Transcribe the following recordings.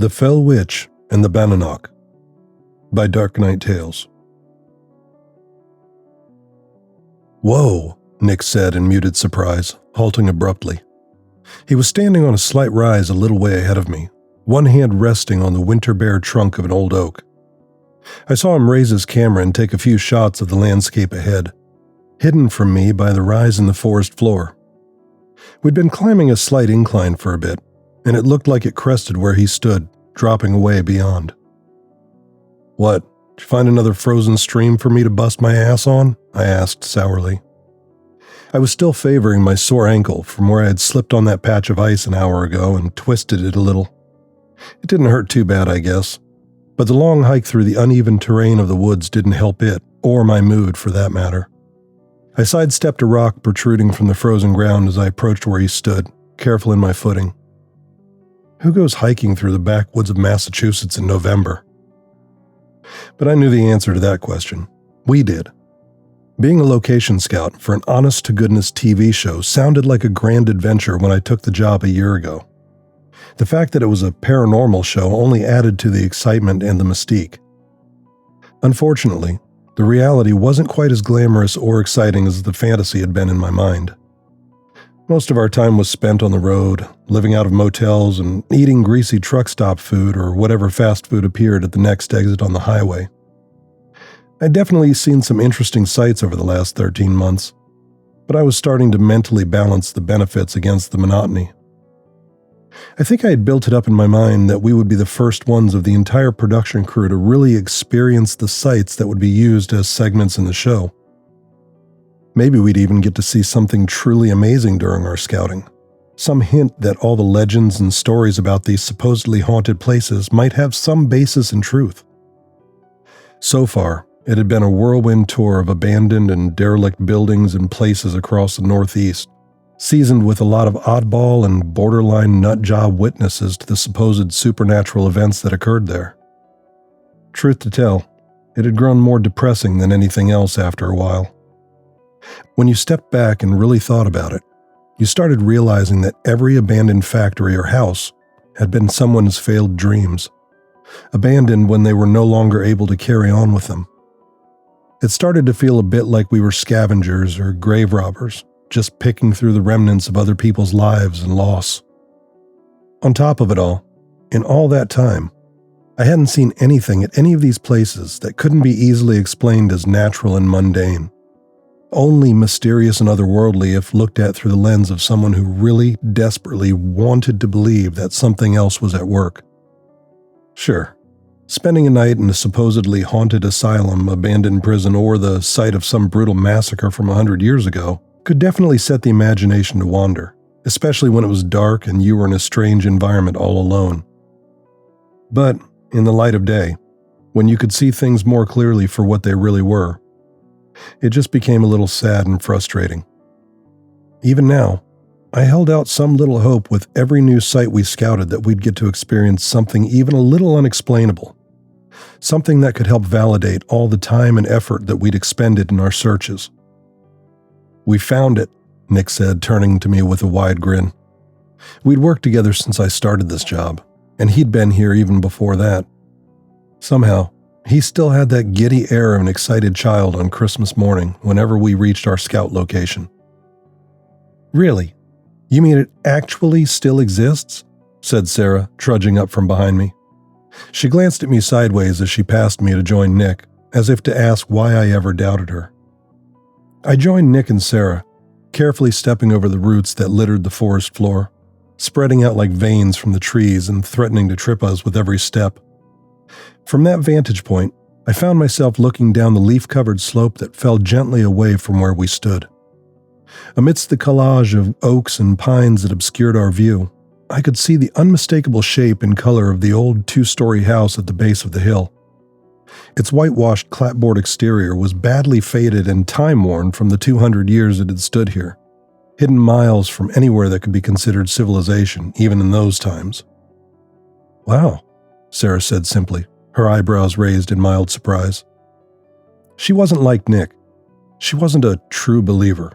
The Fell Witch and the Bananach by DarkNightTales. "Whoa," Nick said in muted surprise, halting abruptly. He was standing on a slight rise a little way ahead of me, one hand resting on the winter-bare trunk of an old oak. I saw him raise his camera and take a few shots of the landscape ahead, hidden from me by the rise in the forest floor. We'd been climbing a slight incline for a bit, and it looked like it crested where he stood, dropping away beyond. "What, did you find another frozen stream for me to bust my ass on?" I asked sourly. I was still favoring my sore ankle from where I had slipped on that patch of ice an hour ago and twisted it a little. It didn't hurt too bad, I guess, but the long hike through the uneven terrain of the woods didn't help it, or my mood for that matter. I sidestepped a rock protruding from the frozen ground as I approached where he stood, careful in my footing. Who goes hiking through the backwoods of Massachusetts in November? But I knew the answer to that question. We did. Being a location scout for an honest-to-goodness TV show sounded like a grand adventure when I took the job a year ago. The fact that it was a paranormal show only added to the excitement and the mystique. Unfortunately, the reality wasn't quite as glamorous or exciting as the fantasy had been in my mind. Most of our time was spent on the road, living out of motels and eating greasy truck stop food or whatever fast food appeared at the next exit on the highway. I'd definitely seen some interesting sights over the last 13 months, but I was starting to mentally balance the benefits against the monotony. I think I had built it up in my mind that we would be the first ones of the entire production crew to really experience the sights that would be used as segments in the show. Maybe we'd even get to see something truly amazing during our scouting. Some hint that all the legends and stories about these supposedly haunted places might have some basis in truth. So far, it had been a whirlwind tour of abandoned and derelict buildings and places across the Northeast, seasoned with a lot of oddball and borderline nutjob witnesses to the supposed supernatural events that occurred there. Truth to tell, it had grown more depressing than anything else after a while. When you stepped back and really thought about it, you started realizing that every abandoned factory or house had been someone's failed dreams, abandoned when they were no longer able to carry on with them. It started to feel a bit like we were scavengers or grave robbers, just picking through the remnants of other people's lives and loss. On top of it all, in all that time, I hadn't seen anything at any of these places that couldn't be easily explained as natural and mundane. Only mysterious and otherworldly if looked at through the lens of someone who really desperately wanted to believe that something else was at work. Sure, spending a night in a supposedly haunted asylum, abandoned prison, or the site of some brutal massacre from 100 years ago could definitely set the imagination to wander, especially when it was dark and you were in a strange environment all alone. But in the light of day, when you could see things more clearly for what they really were, it just became a little sad and frustrating. Even now, I held out some little hope with every new site we scouted that we'd get to experience something even a little unexplainable, something that could help validate all the time and effort that we'd expended in our searches. "We found it," Nick said, turning to me with a wide grin. We'd worked together since I started this job, and he'd been here even before that. Somehow, he still had that giddy air of an excited child on Christmas morning whenever we reached our scout location. "Really? You mean it actually still exists?" said Sarah, trudging up from behind me. She glanced at me sideways as she passed me to join Nick, as if to ask why I ever doubted her. I joined Nick and Sarah, carefully stepping over the roots that littered the forest floor, spreading out like veins from the trees and threatening to trip us with every step. From that vantage point, I found myself looking down the leaf-covered slope that fell gently away from where we stood. Amidst the collage of oaks and pines that obscured our view, I could see the unmistakable shape and color of the old two-story house at the base of the hill. Its whitewashed clapboard exterior was badly faded and time-worn from the 200 years it had stood here, hidden miles from anywhere that could be considered civilization, even in those times. "Wow," Sarah said simply, her eyebrows raised in mild surprise. She wasn't like Nick. She wasn't a true believer.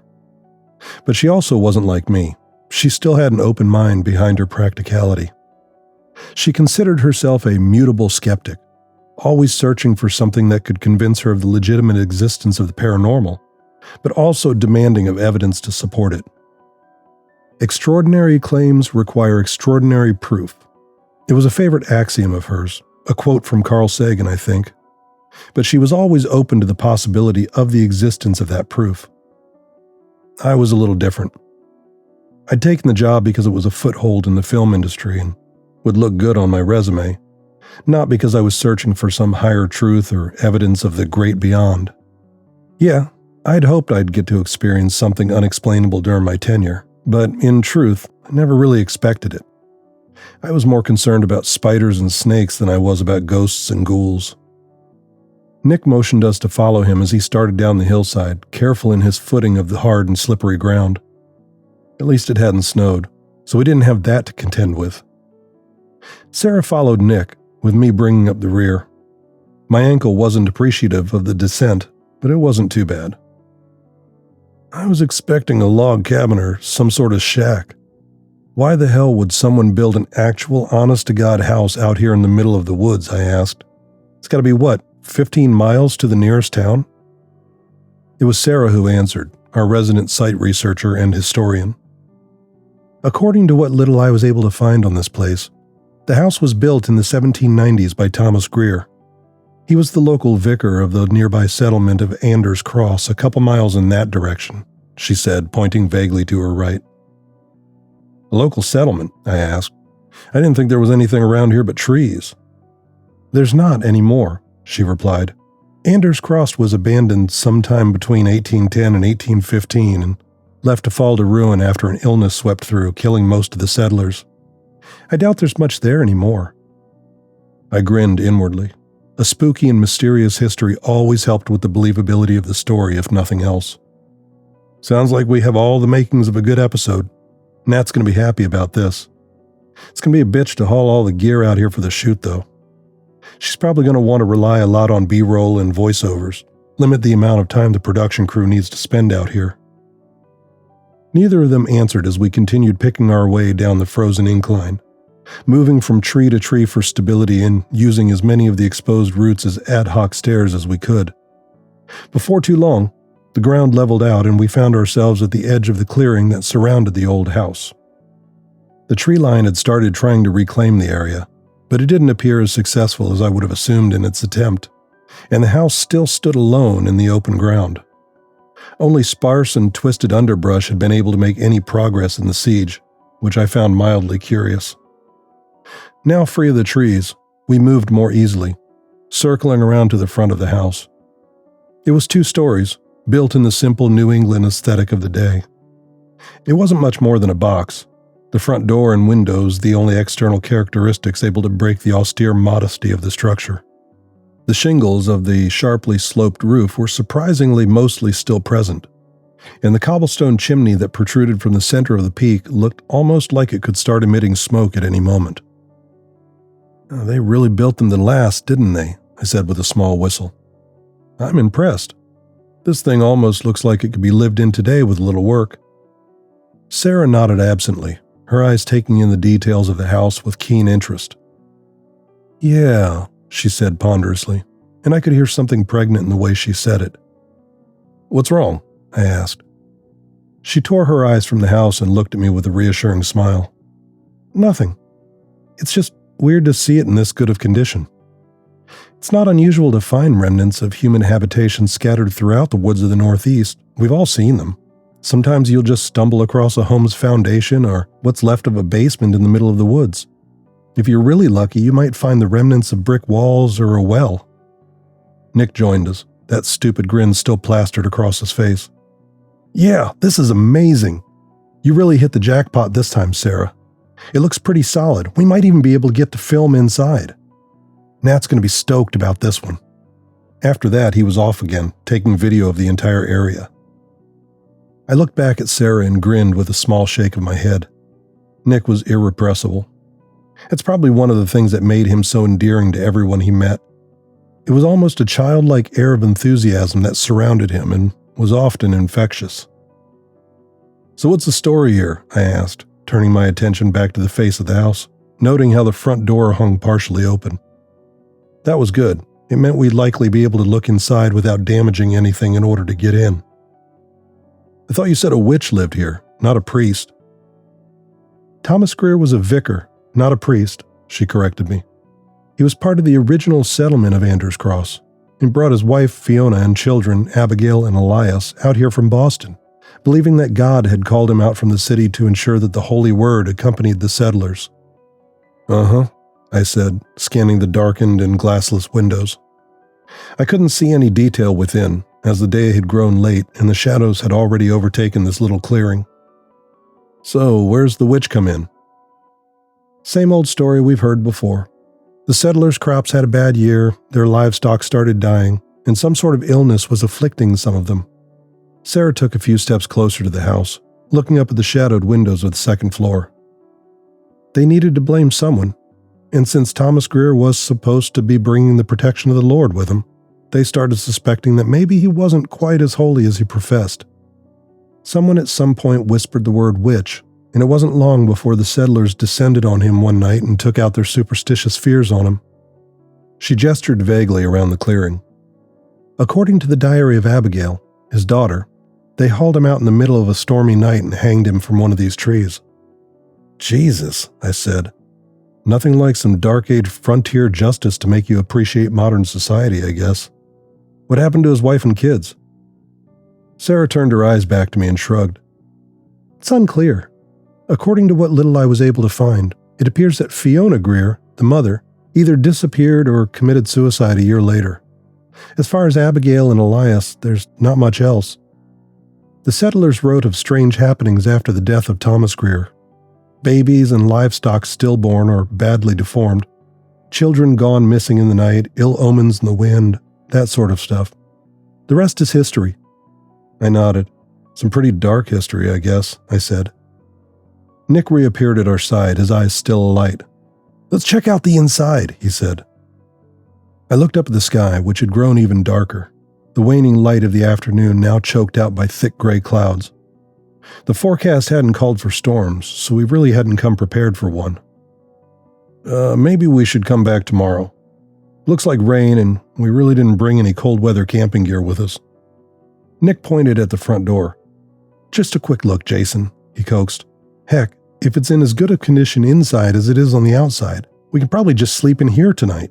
But she also wasn't like me. She still had an open mind behind her practicality. She considered herself a mutable skeptic, always searching for something that could convince her of the legitimate existence of the paranormal, but also demanding of evidence to support it. Extraordinary claims require extraordinary proof. It was a favorite axiom of hers, a quote from Carl Sagan, I think, but she was always open to the possibility of the existence of that proof. I was a little different. I'd taken the job because it was a foothold in the film industry and would look good on my resume, not because I was searching for some higher truth or evidence of the great beyond. Yeah, I'd hoped I'd get to experience something unexplainable during my tenure, but in truth, I never really expected it. I was more concerned about spiders and snakes than I was about ghosts and ghouls. Nick motioned us to follow him as he started down the hillside, careful in his footing of the hard and slippery ground. At least it hadn't snowed, so we didn't have that to contend with. Sarah followed Nick, with me bringing up the rear. My ankle wasn't appreciative of the descent, but it wasn't too bad. I was expecting a log cabin or some sort of shack. Why the hell would someone build an actual honest-to-God house out here in the middle of the woods, I asked. It's got to be, 15 miles to the nearest town? It was Sarah who answered, our resident site researcher and historian. According to what little I was able to find on this place, the house was built in the 1790s by Thomas Greer. He was the local vicar of the nearby settlement of Anders Cross, a couple miles in that direction, she said, pointing vaguely to her right. A local settlement, I asked. I didn't think there was anything around here but trees. There's not anymore, she replied. Anders Cross was abandoned sometime between 1810 and 1815 and left to fall to ruin after an illness swept through, killing most of the settlers. I doubt there's much there anymore. I grinned inwardly. A spooky and mysterious history always helped with the believability of the story, if nothing else. Sounds like we have all the makings of a good episode. Nat's going to be happy about this. It's going to be a bitch to haul all the gear out here for the shoot, though. She's probably going to want to rely a lot on B-roll and voiceovers, limit the amount of time the production crew needs to spend out here. Neither of them answered as we continued picking our way down the frozen incline, moving from tree to tree for stability and using as many of the exposed roots as ad hoc stairs as we could. Before too long, the ground leveled out and we found ourselves at the edge of the clearing that surrounded the old house. The tree line had started trying to reclaim the area, but it didn't appear as successful as I would have assumed in its attempt, and the house still stood alone in the open ground. Only sparse and twisted underbrush had been able to make any progress in the siege, which I found mildly curious. Now free of the trees, we moved more easily, circling around to the front of the house. It was 2 stories, built in the simple New England aesthetic of the day. It wasn't much more than a box, the front door and windows the only external characteristics able to break the austere modesty of the structure. The shingles of the sharply sloped roof were surprisingly mostly still present, and the cobblestone chimney that protruded from the center of the peak looked almost like it could start emitting smoke at any moment. Oh, they really built them to last, didn't they? I said with a small whistle. I'm impressed. This thing almost looks like it could be lived in today with a little work. Sarah nodded absently, her eyes taking in the details of the house with keen interest. Yeah, she said ponderously, and I could hear something pregnant in the way she said it. What's wrong? I asked. She tore her eyes from the house and looked at me with a reassuring smile. Nothing. It's just weird to see it in this good of condition. It's not unusual to find remnants of human habitation scattered throughout the woods of the Northeast. We've all seen them. Sometimes you'll just stumble across a home's foundation or what's left of a basement in the middle of the woods. If you're really lucky, you might find the remnants of brick walls or a well. Nick joined us, that stupid grin still plastered across his face. Yeah, this is amazing. You really hit the jackpot this time, Sarah. It looks pretty solid. We might even be able to get to film inside. Nat's going to be stoked about this one. After that, he was off again, taking video of the entire area. I looked back at Sarah and grinned with a small shake of my head. Nick was irrepressible. It's probably one of the things that made him so endearing to everyone he met. It was almost a childlike air of enthusiasm that surrounded him and was often infectious. So what's the story here? I asked, turning my attention back to the face of the house. noting how the front door hung partially open. That was good. It meant we'd likely be able to look inside without damaging anything in order to get in. I thought you said a witch lived here, not a priest. Thomas Greer was a vicar, not a priest, she corrected me. He was part of the original settlement of Anders Cross and brought his wife Fiona and children, Abigail and Elias, out here from Boston, believing that God had called him out from the city to ensure that the Holy Word accompanied the settlers. Uh-huh, I said, scanning the darkened and glassless windows. I couldn't see any detail within, as the day had grown late and the shadows had already overtaken this little clearing. So, where's the witch come in? Same old story we've heard before. The settlers' crops had a bad year, their livestock started dying, and some sort of illness was afflicting some of them. Sarah took a few steps closer to the house, looking up at the shadowed windows of the second floor. They needed to blame someone, and since Thomas Greer was supposed to be bringing the protection of the Lord with him, they started suspecting that maybe he wasn't quite as holy as he professed. Someone at some point whispered the word witch, and it wasn't long before the settlers descended on him one night and took out their superstitious fears on him. She gestured vaguely around the clearing. According to the diary of Abigail, his daughter, they hauled him out in the middle of a stormy night and hanged him from one of these trees. Jesus, I said. Nothing like some Dark Age frontier justice to make you appreciate modern society, I guess. What happened to his wife and kids? Sarah turned her eyes back to me and shrugged. It's unclear. According to what little I was able to find, it appears that Fiona Greer, the mother, either disappeared or committed suicide a year later. As far as Abigail and Elias, there's not much else. The settlers wrote of strange happenings after the death of Thomas Greer. Babies and livestock stillborn or badly deformed. Children gone missing in the night, ill omens in the wind, that sort of stuff. The rest is history. I nodded. Some pretty dark history, I guess, I said. Nick reappeared at our side, his eyes still alight. Let's check out the inside, he said. I looked up at the sky, which had grown even darker, the waning light of the afternoon now choked out by thick gray clouds. The forecast hadn't called for storms, so we really hadn't come prepared for one. Maybe we should come back tomorrow. Looks like rain, and we really didn't bring any cold weather camping gear with us. Nick pointed at the front door. Just a quick look, Jason, he coaxed. Heck, if it's in as good a condition inside as it is on the outside, we can probably just sleep in here tonight.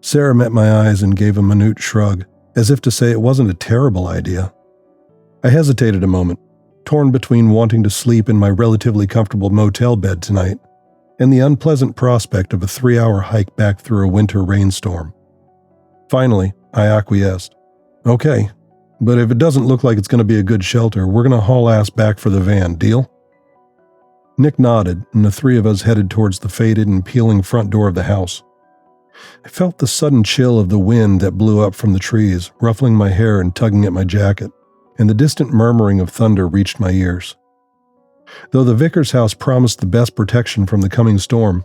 Sarah met my eyes and gave a minute shrug, as if to say it wasn't a terrible idea. I hesitated a moment, torn between wanting to sleep in my relatively comfortable motel bed tonight and the unpleasant prospect of a 3-hour hike back through a winter rainstorm. Finally, I acquiesced. Okay, but if it doesn't look like it's going to be a good shelter, we're going to haul ass back for the van, deal? Nick nodded, and the three of us headed towards the faded and peeling front door of the house. I felt the sudden chill of the wind that blew up from the trees, ruffling my hair and tugging at my jacket, and the distant murmuring of thunder reached my ears. Though the vicar's house promised the best protection from the coming storm,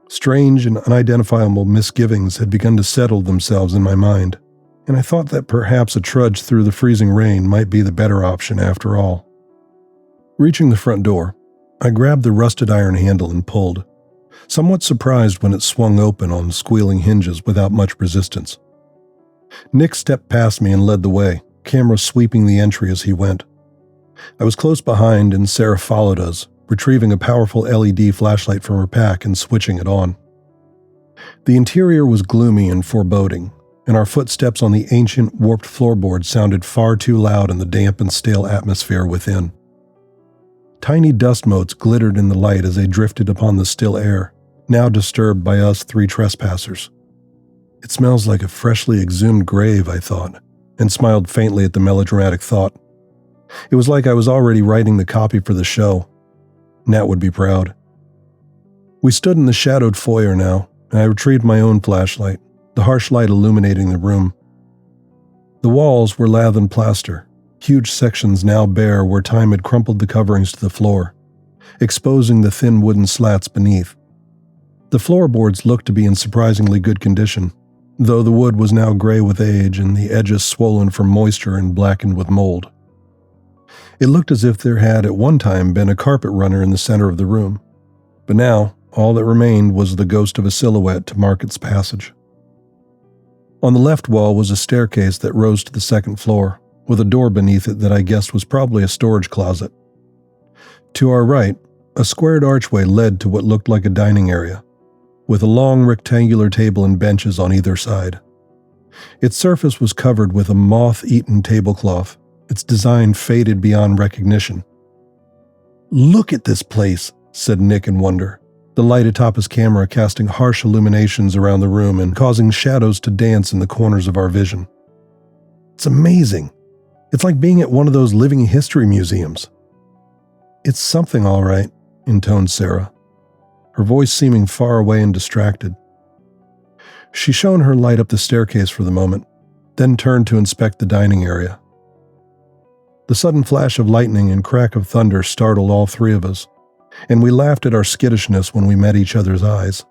strange and unidentifiable misgivings had begun to settle themselves in my mind, and I thought that perhaps a trudge through the freezing rain might be the better option after all. Reaching the front door, I grabbed the rusted iron handle and pulled, somewhat surprised when it swung open on squealing hinges without much resistance. Nick stepped past me and led the way, camera sweeping the entry as he went. I was close behind and Sarah followed us, retrieving a powerful LED flashlight from her pack and switching it on. The interior was gloomy and foreboding, and our footsteps on the ancient, warped floorboards sounded far too loud in the damp and stale atmosphere within. Tiny dust motes glittered in the light as they drifted upon the still air, now disturbed by us 3 trespassers. It smells like a freshly exhumed grave, I thought, and smiled faintly at the melodramatic thought. It was like I was already writing the copy for the show. Nat would be proud. We stood in the shadowed foyer now, and I retrieved my own flashlight, the harsh light illuminating the room. The walls were lath and plaster, huge sections now bare where time had crumpled the coverings to the floor, exposing the thin wooden slats beneath. The floorboards looked to be in surprisingly good condition, though the wood was now gray with age and the edges swollen from moisture and blackened with mold. It looked as if there had at one time been a carpet runner in the center of the room, but now all that remained was the ghost of a silhouette to mark its passage. On the left wall was a staircase that rose to the second floor, with a door beneath it that I guessed was probably a storage closet. To our right, a squared archway led to what looked like a dining area, with a long rectangular table and benches on either side. Its surface was covered with a moth-eaten tablecloth, its design faded beyond recognition. "Look at this place," said Nick in wonder, the light atop his camera casting harsh illuminations around the room and causing shadows to dance in the corners of our vision. "It's amazing. It's like being at one of those living history museums." "It's something, all right," intoned Sarah, her voice seeming far away and distracted. She shone her light up the staircase for the moment, then turned to inspect the dining area. The sudden flash of lightning and crack of thunder startled all three of us, and we laughed at our skittishness when we met each other's eyes.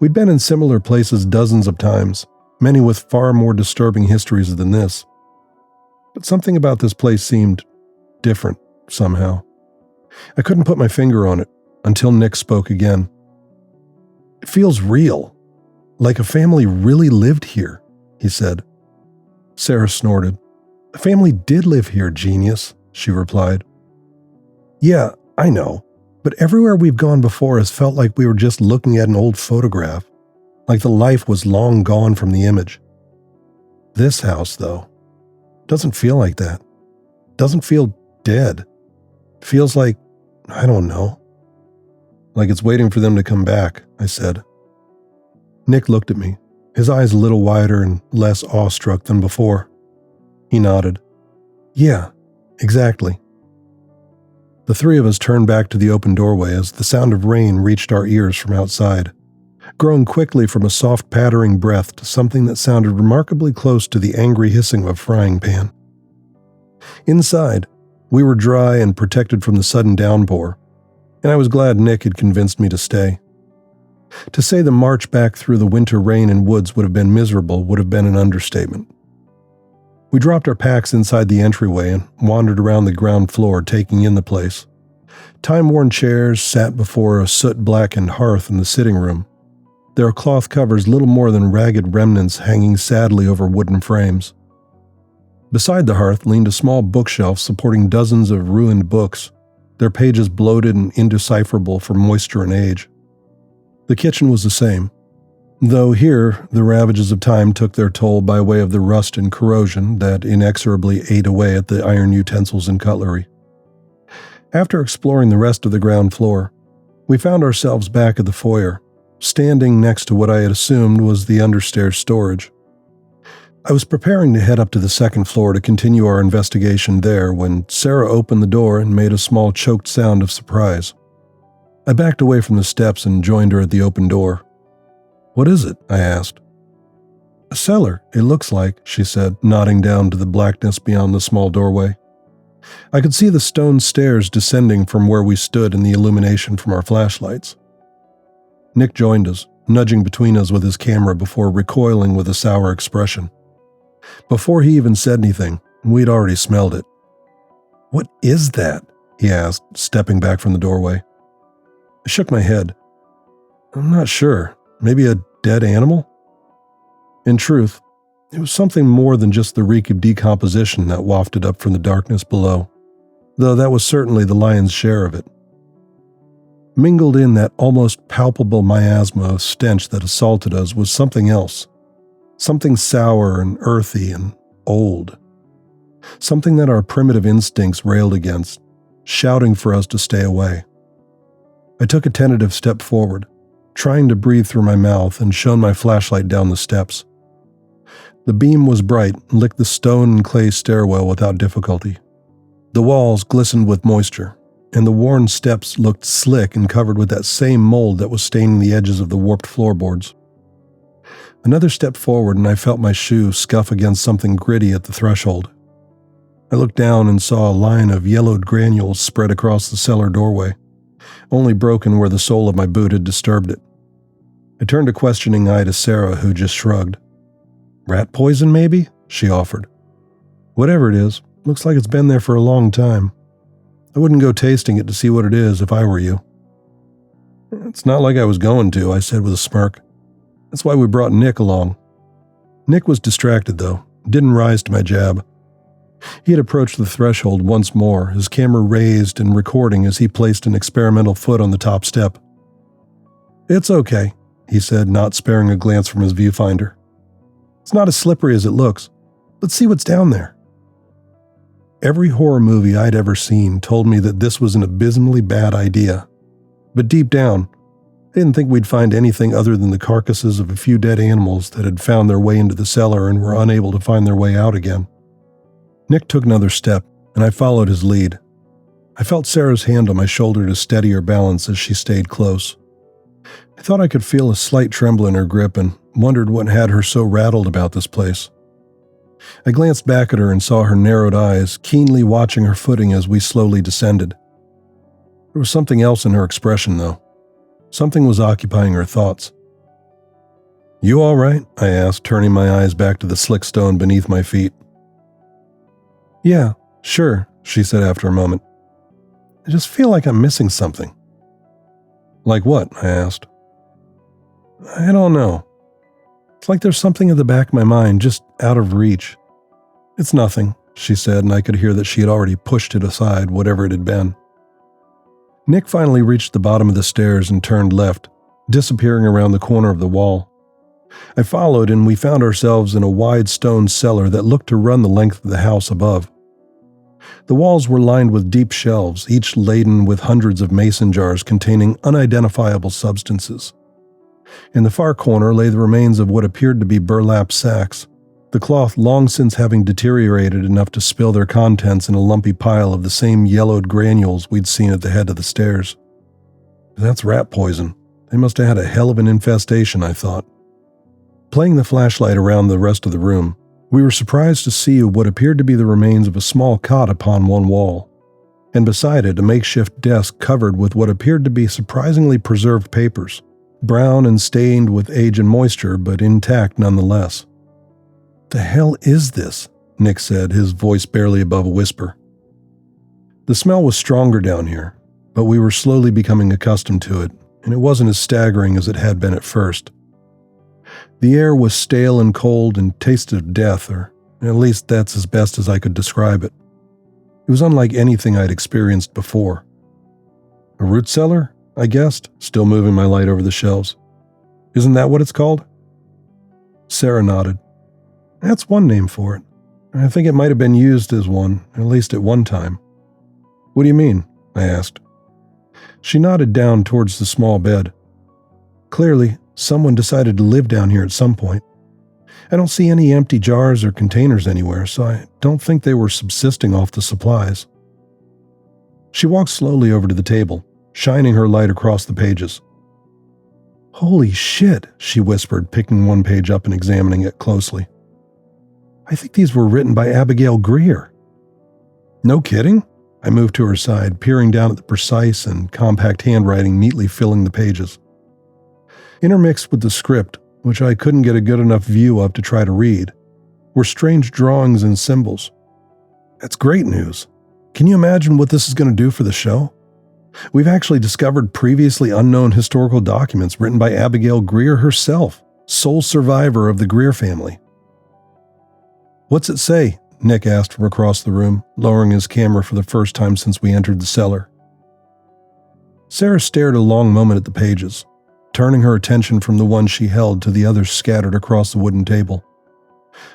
We'd been in similar places dozens of times, many with far more disturbing histories than this. But something about this place seemed different, somehow. I couldn't put my finger on it until Nick spoke again. "It feels real, like a family really lived here," he said. Sarah snorted. "A family did live here, genius," she replied. "Yeah, I know, but everywhere we've gone before has felt like we were just looking at an old photograph, like the life was long gone from the image. This house, though, doesn't feel like that. Doesn't feel dead. Feels like, I don't know. Like it's waiting for them to come back," I said. Nick looked at me, his eyes a little wider and less awestruck than before. He nodded. "Yeah, exactly." The three of us turned back to the open doorway as the sound of rain reached our ears from outside, growing quickly from a soft pattering breath to something that sounded remarkably close to the angry hissing of a frying pan. Inside, we were dry and protected from the sudden downpour, and I was glad Nick had convinced me to stay. To say the march back through the winter rain and woods would have been miserable would have been an understatement. We dropped our packs inside the entryway and wandered around the ground floor, taking in the place. Time-worn chairs sat before a soot-blackened hearth in the sitting room, their cloth covers little more than ragged remnants hanging sadly over wooden frames. Beside the hearth leaned a small bookshelf supporting dozens of ruined books, their pages bloated and indecipherable from moisture and age. The kitchen was the same, though here the ravages of time took their toll by way of the rust and corrosion that inexorably ate away at the iron utensils and cutlery. After exploring the rest of the ground floor, we found ourselves back at the foyer, standing next to what I had assumed was the understairs storage. I was preparing to head up to the second floor to continue our investigation there when Sarah opened the door and made a small choked sound of surprise. I backed away from the steps and joined her at the open door. "What is it?" I asked. "A cellar, it looks like," she said, nodding down to the blackness beyond the small doorway. I could see the stone stairs descending from where we stood in the illumination from our flashlights. Nick joined us, nudging between us with his camera before recoiling with a sour expression. Before he even said anything, we'd already smelled it. "What is that?" he asked, stepping back from the doorway. I shook my head. "I'm not sure. Maybe a dead animal?" In truth, it was something more than just the reek of decomposition that wafted up from the darkness below, though that was certainly the lion's share of it. Mingled in that almost palpable miasma of stench that assaulted us was something else, something sour and earthy and old, something that our primitive instincts railed against, shouting for us to stay away. I took a tentative step forward, trying to breathe through my mouth, and shone my flashlight down the steps. The beam was bright and licked the stone and clay stairwell without difficulty. The walls glistened with moisture, and the worn steps looked slick and covered with that same mold that was staining the edges of the warped floorboards. Another step forward and I felt my shoe scuff against something gritty at the threshold. I looked down and saw a line of yellowed granules spread across the cellar doorway, only broken where the sole of my boot had disturbed it. I turned a questioning eye to Sarah, who just shrugged. "Rat poison, maybe?" she offered. "Whatever it is, looks like it's been there for a long time. I wouldn't go tasting it to see what it is if I were you." "It's not like I was going to," I said with a smirk. "That's why we brought Nick along." Nick was distracted, though, didn't rise to my jab. He had approached the threshold once more, his camera raised and recording as he placed an experimental foot on the top step. "It's okay," he said, not sparing a glance from his viewfinder. "It's not as slippery as it looks. Let's see what's down there." Every horror movie I'd ever seen told me that this was an abysmally bad idea. But deep down, I didn't think we'd find anything other than the carcasses of a few dead animals that had found their way into the cellar and were unable to find their way out again. Nick took another step, and I followed his lead. I felt Sarah's hand on my shoulder to steady her balance as she stayed close. I thought I could feel a slight tremble in her grip and wondered what had her so rattled about this place. I glanced back at her and saw her narrowed eyes, keenly watching her footing as we slowly descended. There was something else in her expression, though. Something was occupying her thoughts. "You all right?" I asked, turning my eyes back to the slick stone beneath my feet. "Yeah, sure," she said after a moment. "I just feel like I'm missing something." "Like what?" I asked. "I don't know. It's like there's something at the back of my mind, just out of reach." "It's nothing," she said, and I could hear that she had already pushed it aside, whatever it had been. Nick finally reached the bottom of the stairs and turned left, disappearing around the corner of the wall. I followed, and we found ourselves in a wide stone cellar that looked to run the length of the house above. The walls were lined with deep shelves, each laden with hundreds of mason jars containing unidentifiable substances. In the far corner lay the remains of what appeared to be burlap sacks, the cloth long since having deteriorated enough to spill their contents in a lumpy pile of the same yellowed granules we'd seen at the head of the stairs. "That's rat poison. They must have had a hell of an infestation," I thought. Playing the flashlight around the rest of the room, we were surprised to see what appeared to be the remains of a small cot upon one wall, and beside it a makeshift desk covered with what appeared to be surprisingly preserved papers, brown and stained with age and moisture, but intact nonetheless. "The hell is this?" Nick said, his voice barely above a whisper. The smell was stronger down here, but we were slowly becoming accustomed to it, and it wasn't as staggering as it had been at first. The air was stale and cold and tasted of death, or at least that's as best as I could describe it. It was unlike anything I'd experienced before. "A root cellar?" I guessed, still moving my light over the shelves. "Isn't that what it's called?" Sarah nodded. "That's one name for it. I think it might have been used as one, at least at one time." "What do you mean?" I asked. She nodded down towards the small bed. "Clearly, someone decided to live down here at some point. I don't see any empty jars or containers anywhere, so I don't think they were subsisting off the supplies." She walked slowly over to the table, shining her light across the pages. "Holy shit," she whispered, picking one page up and examining it closely. "I think these were written by Abigail Greer." "No kidding?" I moved to her side, peering down at the precise and compact handwriting neatly filling the pages. Intermixed with the script, which I couldn't get a good enough view of to try to read, were strange drawings and symbols. "That's great news. Can you imagine what this is going to do for the show? We've actually discovered previously unknown historical documents written by Abigail Greer herself, sole survivor of the Greer family." "What's it say?" Nick asked from across the room, lowering his camera for the first time since we entered the cellar. Sarah stared a long moment at the pages, turning her attention from the one she held to the others scattered across the wooden table.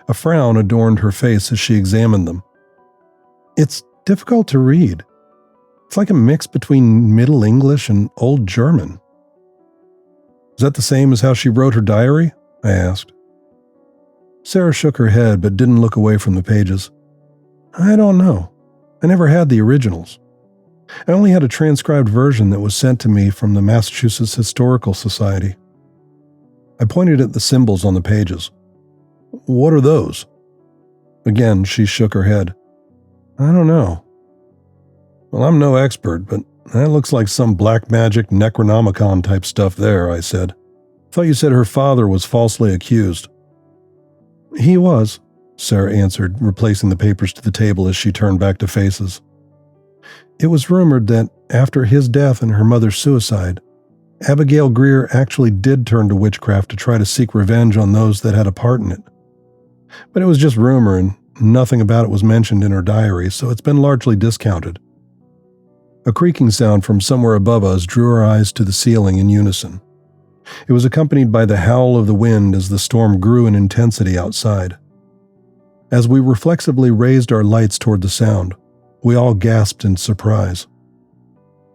A frown adorned her face as she examined them. "It's difficult to read. It's like a mix between Middle English and Old German." "Is that the same as how she wrote her diary?" I asked. Sarah shook her head but didn't look away from the pages. "I don't know. I never had the originals. I only had a transcribed version that was sent to me from the Massachusetts Historical Society." I pointed at the symbols on the pages. "What are those?" Again, she shook her head. "I don't know." "Well, I'm no expert, but that looks like some black magic Necronomicon type stuff there," I said. "Thought you said her father was falsely accused." "He was," Sarah answered, replacing the papers to the table as she turned back to faces. "It was rumored that after his death and her mother's suicide, Abigail Greer actually did turn to witchcraft to try to seek revenge on those that had a part in it. But it was just rumor and nothing about it was mentioned in her diary, so it's been largely discounted. A creaking sound from somewhere above us drew our eyes to the ceiling in unison. It was accompanied by the howl of the wind as the storm grew in intensity outside. As we reflexively raised our lights toward the sound, we all gasped in surprise.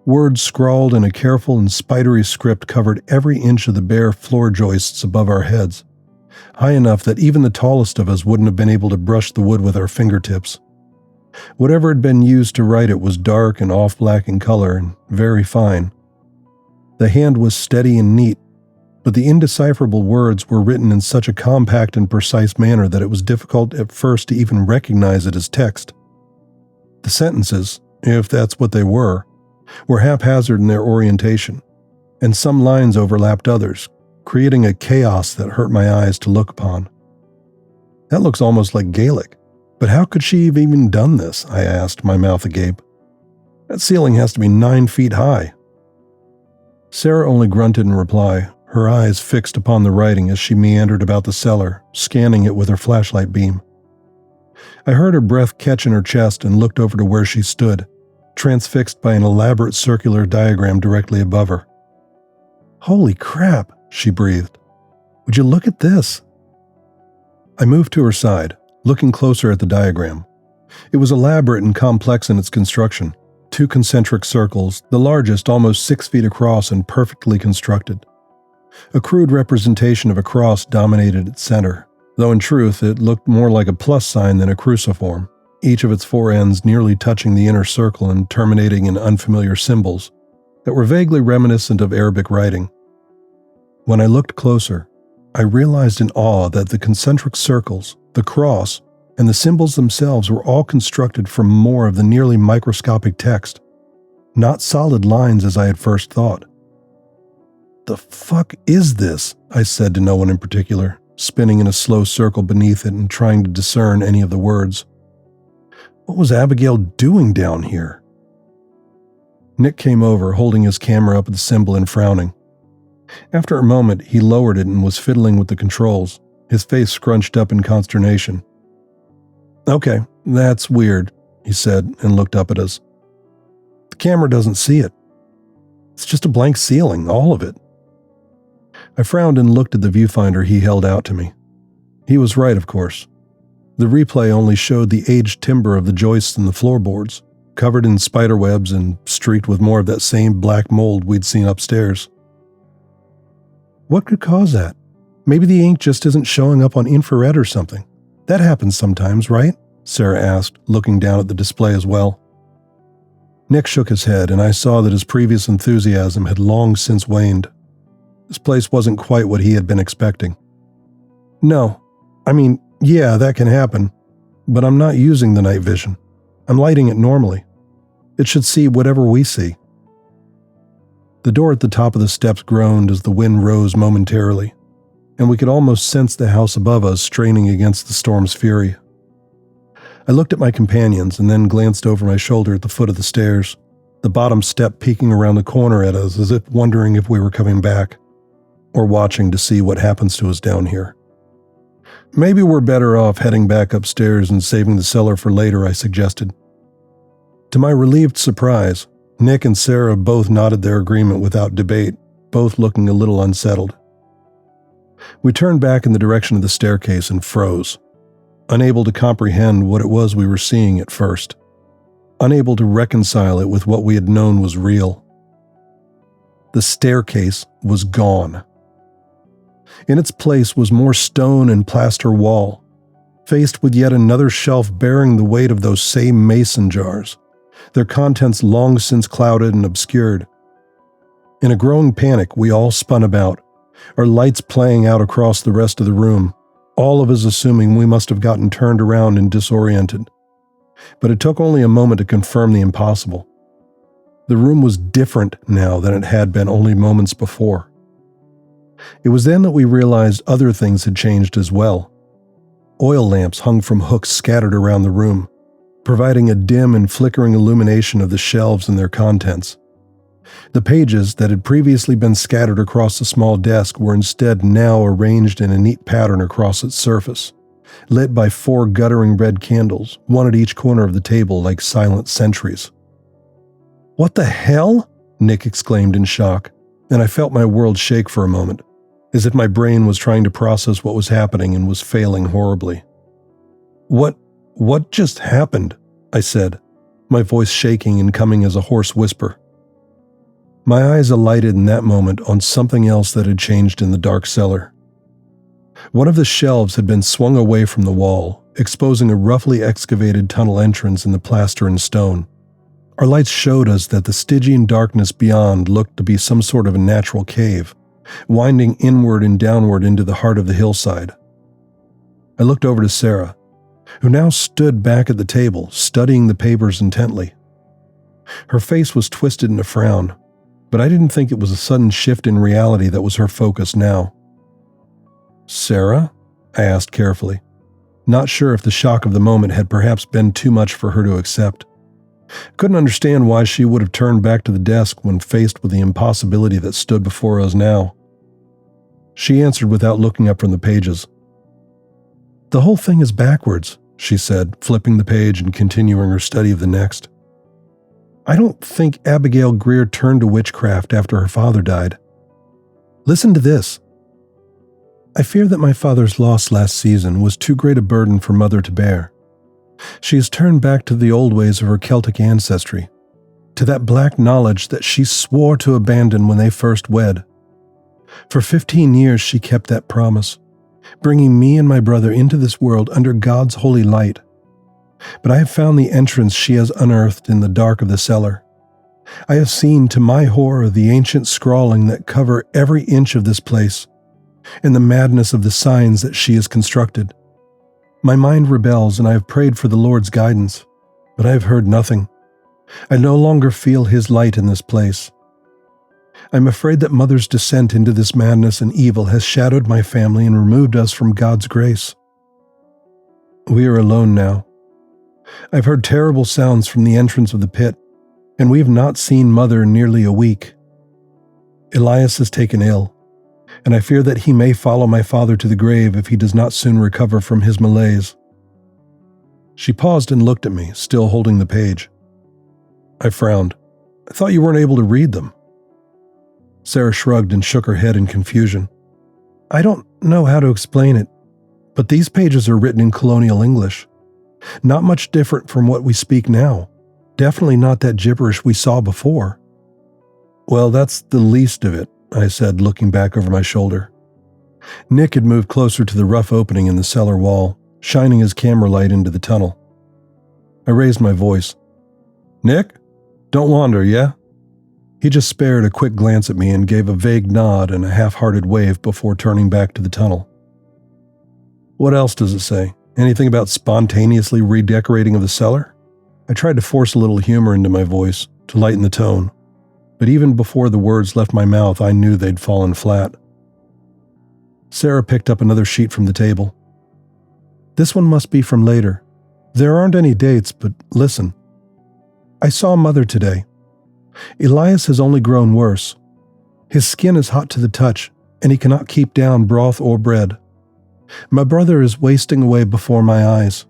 Words scrawled in a careful and spidery script covered every inch of the bare floor joists above our heads, high enough that even the tallest of us wouldn't have been able to brush the wood with our fingertips. Whatever had been used to write it was dark and off-black in color and very fine. The hand was steady and neat, but the indecipherable words were written in such a compact and precise manner that it was difficult at first to even recognize it as text. The sentences, if that's what they were haphazard in their orientation, and some lines overlapped others, creating a chaos that hurt my eyes to look upon. That looks almost like Gaelic, but how could she have even done this? I asked, my mouth agape. That ceiling has to be 9 feet high. Sarah only grunted in reply, her eyes fixed upon the writing as she meandered about the cellar, scanning it with her flashlight beam. I heard her breath catch in her chest and looked over to where she stood, transfixed by an elaborate circular diagram directly above her. "Holy crap," she breathed. "Would you look at this?" I moved to her side, looking closer at the diagram. It was elaborate and complex in its construction. 2 concentric circles, the largest almost 6 feet across and perfectly constructed. A crude representation of a cross dominated its center, though in truth it looked more like a plus sign than a cruciform, each of its 4 ends nearly touching the inner circle and terminating in unfamiliar symbols that were vaguely reminiscent of Arabic writing. When I looked closer, I realized in awe that the concentric circles, the cross, and the symbols themselves were all constructed from more of the nearly microscopic text, not solid lines as I had first thought. "The fuck is this?" I said to no one in particular, spinning in a slow circle beneath it and trying to discern any of the words. What was Abigail doing down here? Nick came over, holding his camera up at the symbol and frowning. After a moment, he lowered it and was fiddling with the controls, his face scrunched up in consternation. "Okay, that's weird," he said and looked up at us. "The camera doesn't see it. It's just a blank ceiling, all of it." I frowned and looked at the viewfinder he held out to me. He was right, of course. The replay only showed the aged timber of the joists and the floorboards, covered in spider webs and streaked with more of that same black mold we'd seen upstairs. What could cause that? Maybe the ink just isn't showing up on infrared or something. That happens sometimes, right? Sarah asked, looking down at the display as well. Nick shook his head, and I saw that his previous enthusiasm had long since waned. This place wasn't quite what he had been expecting. "No. I mean, yeah, that can happen. But I'm not using the night vision. I'm lighting it normally. It should see whatever we see." The door at the top of the steps groaned as the wind rose momentarily, and we could almost sense the house above us straining against the storm's fury. I looked at my companions and then glanced over my shoulder at the foot of the stairs, the bottom step peeking around the corner at us as if wondering if we were coming back, or watching to see what happens to us down here. "Maybe we're better off heading back upstairs and saving the cellar for later," I suggested. To my relieved surprise, Nick and Sarah both nodded their agreement without debate, both looking a little unsettled. We turned back in the direction of the staircase and froze, unable to comprehend what it was we were seeing at first, unable to reconcile it with what we had known was real. The staircase was gone. In its place was more stone and plaster wall, faced with yet another shelf bearing the weight of those same mason jars, their contents long since clouded and obscured. In a growing panic, we all spun about, our lights playing out across the rest of the room, all of us assuming we must have gotten turned around and disoriented. But it took only a moment to confirm the impossible. The room was different now than it had been only moments before. It was then that we realized other things had changed as well. Oil lamps hung from hooks scattered around the room, providing a dim and flickering illumination of the shelves and their contents. The pages that had previously been scattered across the small desk were instead now arranged in a neat pattern across its surface, lit by 4 guttering red candles, one at each corner of the table like silent sentries. "What the hell?" Nick exclaimed in shock, and I felt my world shake for a moment, as if my brain was trying to process what was happening and was failing horribly. What just happened?" I said, my voice shaking and coming as a hoarse whisper. My eyes alighted in that moment on something else that had changed in the dark cellar. One of the shelves had been swung away from the wall, exposing a roughly excavated tunnel entrance in the plaster and stone. Our lights showed us that the Stygian darkness beyond looked to be some sort of a natural cave, winding inward and downward into the heart of the hillside. I looked over to Sarah, who now stood back at the table, studying the papers intently. Her face was twisted in a frown, but I didn't think it was a sudden shift in reality that was her focus now. "Sarah?" I asked carefully, not sure if the shock of the moment had perhaps been too much for her to accept. Couldn't understand why she would have turned back to the desk when faced with the impossibility that stood before us now. She answered without looking up from the pages. "The whole thing is backwards," she said, flipping the page and continuing her study of the next. "I don't think Abigail Greer turned to witchcraft after her father died. Listen to this. I fear that my father's loss last season was too great a burden for Mother to bear. She has turned back to the old ways of her Celtic ancestry, to that black knowledge that she swore to abandon when they first wed. For 15 years she kept that promise, bringing me and my brother into this world under God's holy light. But I have found the entrance she has unearthed in the dark of the cellar. I have seen, to my horror, the ancient scrawling that cover every inch of this place, and the madness of the signs that she has constructed. My mind rebels, and I have prayed for the Lord's guidance, but I have heard nothing. I no longer feel His light in this place. I am afraid that Mother's descent into this madness and evil has shadowed my family and removed us from God's grace. We are alone now. I've heard terrible sounds from the entrance of the pit, and we have not seen Mother in nearly a week. Elias is taken ill, and I fear that he may follow my father to the grave if he does not soon recover from his malaise." She paused and looked at me, still holding the page. I frowned. "I thought you weren't able to read them." Sarah shrugged and shook her head in confusion. "I don't know how to explain it, but these pages are written in colonial English. Not much different from what we speak now. Definitely not that gibberish we saw before." "Well, that's the least of it," I said, looking back over my shoulder. Nick had moved closer to the rough opening in the cellar wall, shining his camera light into the tunnel. I raised my voice. "Nick? Don't wander, yeah?" He just spared a quick glance at me and gave a vague nod and a half-hearted wave before turning back to the tunnel. "What else does it say? Anything about spontaneously redecorating of the cellar?" I tried to force a little humor into my voice to lighten the tone, but even before the words left my mouth, I knew they'd fallen flat. Sarah picked up another sheet from the table. "This one must be from later. There aren't any dates, but listen. I saw Mother today. Elias has only grown worse. His skin is hot to the touch, and he cannot keep down broth or bread. My brother is wasting away before my eyes.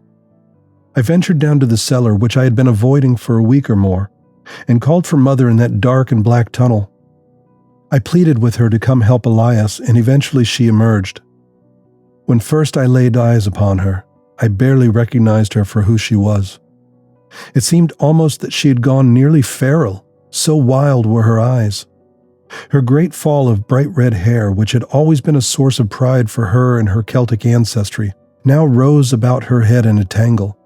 I ventured down to the cellar, which I had been avoiding for a week or more, and called for Mother in that dark and black tunnel. I pleaded with her to come help Elias, and eventually she emerged. When first I laid eyes upon her, I barely recognized her for who she was. It seemed almost that she had gone nearly feral, so wild were her eyes. Her great fall of bright red hair, which had always been a source of pride for her and her Celtic ancestry, now rose about her head in a tangle,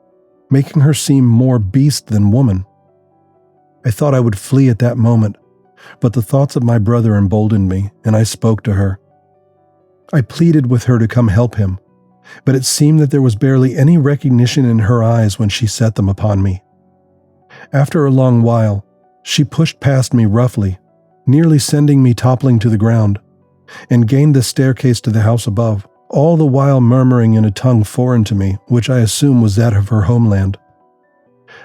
making her seem more beast than woman. I thought I would flee at that moment, but the thoughts of my brother emboldened me, and I spoke to her. I pleaded with her to come help him, but it seemed that there was barely any recognition in her eyes when she set them upon me. After a long while, she pushed past me roughly, nearly sending me toppling to the ground, and gained the staircase to the house above, all the while murmuring in a tongue foreign to me, which I assume was that of her homeland.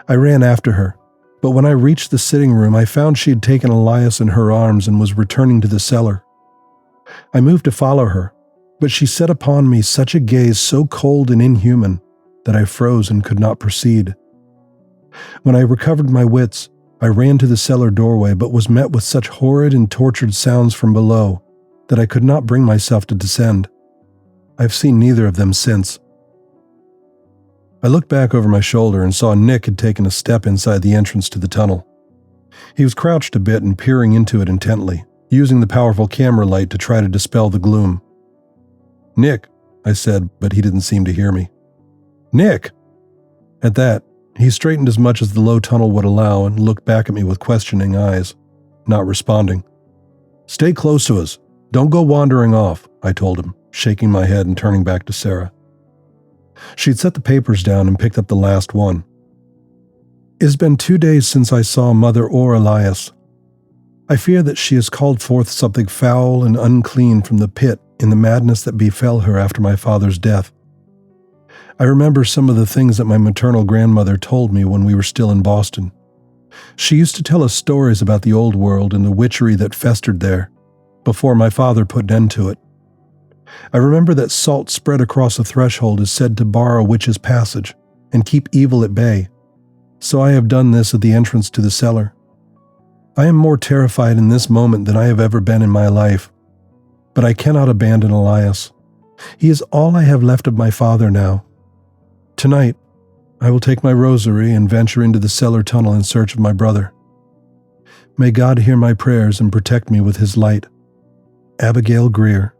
I ran after her, But when I reached the sitting room, I found she had taken Elias in her arms and was returning to the cellar. I moved to follow her, but she set upon me such a gaze so cold and inhuman that I froze and could not proceed. When I recovered my wits, I ran to the cellar doorway, but was met with such horrid and tortured sounds from below that I could not bring myself to descend. I have seen neither of them since. I looked back over my shoulder and saw Nick had taken a step inside the entrance to the tunnel. He was crouched a bit and peering into it intently, using the powerful camera light to try to dispel the gloom. "Nick," I said, but he didn't seem to hear me. "Nick!" At that, he straightened as much as the low tunnel would allow and looked back at me with questioning eyes, not responding. "Stay close to us. Don't go wandering off," I told him, shaking my head and turning back to Sarah. She'd set the papers down and picked up the last one. "It has been 2 days since I saw Mother or Elias. I fear that she has called forth something foul and unclean from the pit in the madness that befell her after my father's death. I remember some of the things that my maternal grandmother told me when we were still in Boston. She used to tell us stories about the old world and the witchery that festered there, before my father put an end to it. I remember that salt spread across a threshold is said to bar a witch's passage and keep evil at bay, so I have done this at the entrance to the cellar. I am more terrified in this moment than I have ever been in my life, but I cannot abandon Elias. He is all I have left of my father now. Tonight, I will take my rosary and venture into the cellar tunnel in search of my brother. May God hear my prayers and protect me with his light. Abigail Greer."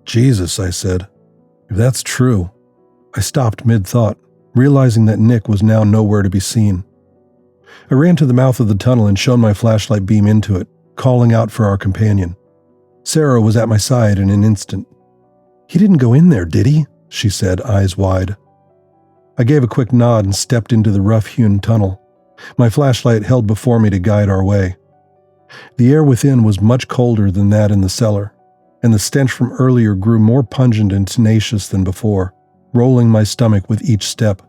"Jesus," I said. "If that's true." I stopped mid-thought, realizing that Nick was now nowhere to be seen. I ran to the mouth of the tunnel and shone my flashlight beam into it, calling out for our companion. Sarah was at my side in an instant. "He didn't go in there, did he?" she said, eyes wide. I gave a quick nod and stepped into the rough-hewn tunnel, my flashlight held before me to guide our way. The air within was much colder than that in the cellar, and the stench from earlier grew more pungent and tenacious than before, rolling my stomach with each step.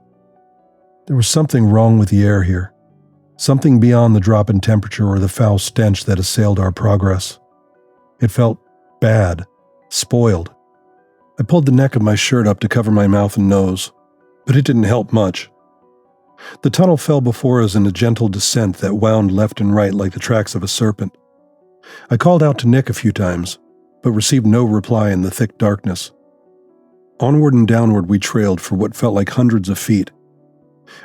There was something wrong with the air here, something beyond the drop in temperature or the foul stench that assailed our progress. It felt bad, spoiled. I pulled the neck of my shirt up to cover my mouth and nose, but it didn't help much. The tunnel fell before us in a gentle descent that wound left and right like the tracks of a serpent. I called out to Nick a few times, but received no reply in the thick darkness. Onward and downward we trailed for what felt like hundreds of feet.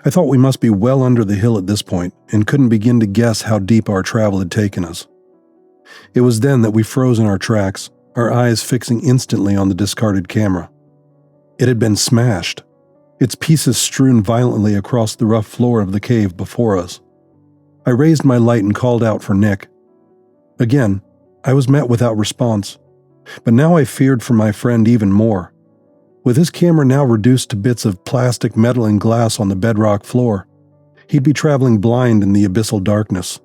I thought we must be well under the hill at this point and couldn't begin to guess how deep our travel had taken us. It was then that we froze in our tracks, our eyes fixing instantly on the discarded camera. It had been smashed, its pieces strewn violently across the rough floor of the cave before us. I raised my light and called out for Nick. Again, I was met without response, but now I feared for my friend even more. With his camera now reduced to bits of plastic, metal, and glass on the bedrock floor, he'd be traveling blind in the abyssal darkness.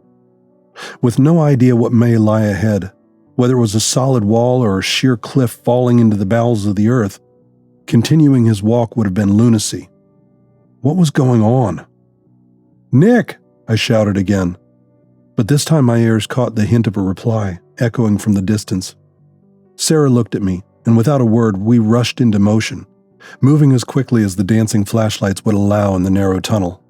With no idea what may lie ahead, whether it was a solid wall or a sheer cliff falling into the bowels of the earth, continuing his walk would have been lunacy. What was going on? "Nick!" I shouted again, but this time my ears caught the hint of a reply, echoing from the distance. Sarah looked at me, and without a word we rushed into motion, moving as quickly as the dancing flashlights would allow in the narrow tunnel.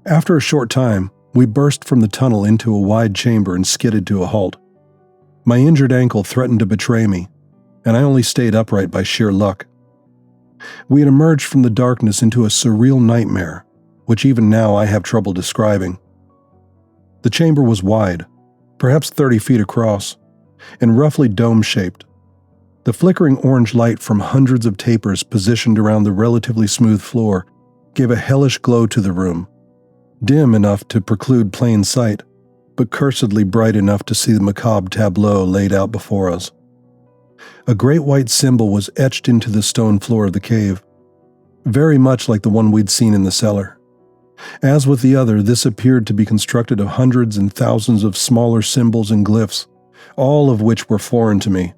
After a short time, we burst from the tunnel into a wide chamber and skidded to a halt. My injured ankle threatened to betray me, and I only stayed upright by sheer luck. We had emerged from the darkness into a surreal nightmare, which even now I have trouble describing. The chamber was wide, perhaps 30 feet across, and roughly dome-shaped. The flickering orange light from hundreds of tapers positioned around the relatively smooth floor gave a hellish glow to the room, dim enough to preclude plain sight, but cursedly bright enough to see the macabre tableau laid out before us. A great white symbol was etched into the stone floor of the cave, very much like the one we'd seen in the cellar. As with the other, this appeared to be constructed of hundreds and thousands of smaller symbols and glyphs, all of which were foreign to me.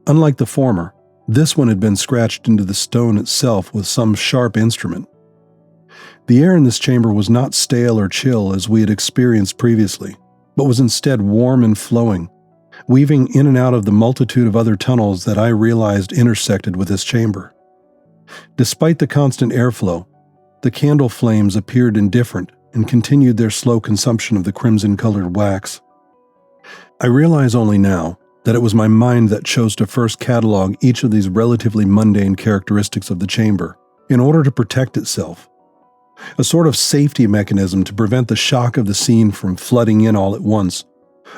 Unlike the former, this one had been scratched into the stone itself with some sharp instrument. The air in this chamber was not stale or chill as we had experienced previously, but was instead warm and flowing, weaving in and out of the multitude of other tunnels that I realized intersected with this chamber. Despite the constant airflow, the candle flames appeared indifferent and continued their slow consumption of the crimson-colored wax. I realize only now that it was my mind that chose to first catalog each of these relatively mundane characteristics of the chamber in order to protect itself, a sort of safety mechanism to prevent the shock of the scene from flooding in all at once,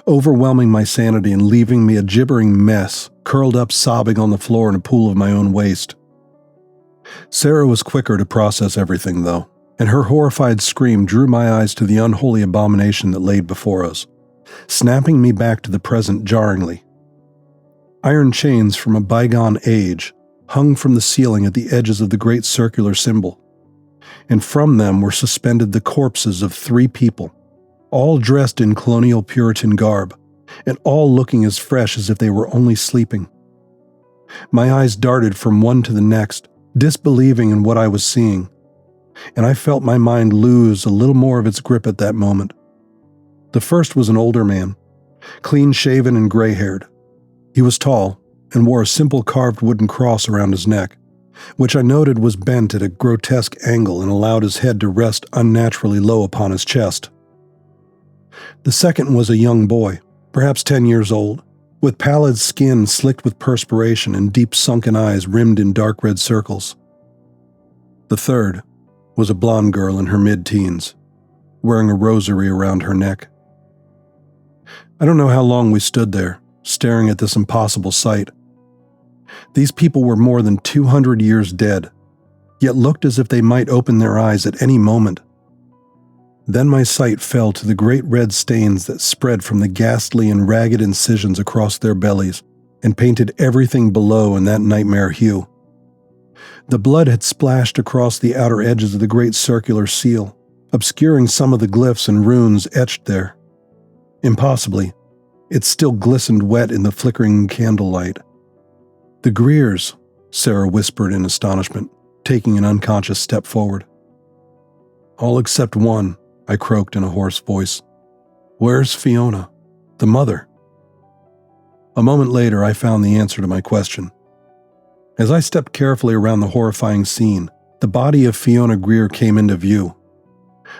overwhelming my sanity and leaving me a gibbering mess, curled up sobbing on the floor in a pool of my own waste. Sarah was quicker to process everything, though, and her horrified scream drew my eyes to the unholy abomination that laid before us, snapping me back to the present jarringly. Iron chains from a bygone age hung from the ceiling at the edges of the great circular symbol, and from them were suspended the corpses of 3 people, all dressed in colonial Puritan garb, and all looking as fresh as if they were only sleeping. My eyes darted from one to the next, disbelieving in what I was seeing, and I felt my mind lose a little more of its grip at that moment. The first was an older man, clean-shaven and gray-haired. He was tall and wore a simple carved wooden cross around his neck, which I noted was bent at a grotesque angle and allowed his head to rest unnaturally low upon his chest. The second was a young boy, perhaps 10 years old, with pallid skin slicked with perspiration and deep sunken eyes rimmed in dark red circles. The third was a blonde girl in her mid-teens, wearing a rosary around her neck. I don't know how long we stood there, staring at this impossible sight. These people were more than 200 years dead, yet looked as if they might open their eyes at any moment. Then my sight fell to the great red stains that spread from the ghastly and ragged incisions across their bellies and painted everything below in that nightmare hue. The blood had splashed across the outer edges of the great circular seal, obscuring some of the glyphs and runes etched there. Impossibly, it still glistened wet in the flickering candlelight. "The Greers," Sarah whispered in astonishment, taking an unconscious step forward. "All except one," I croaked in a hoarse voice. "Where's Fiona, the mother?" A moment later, I found the answer to my question. As I stepped carefully around the horrifying scene, the body of Fiona Greer came into view.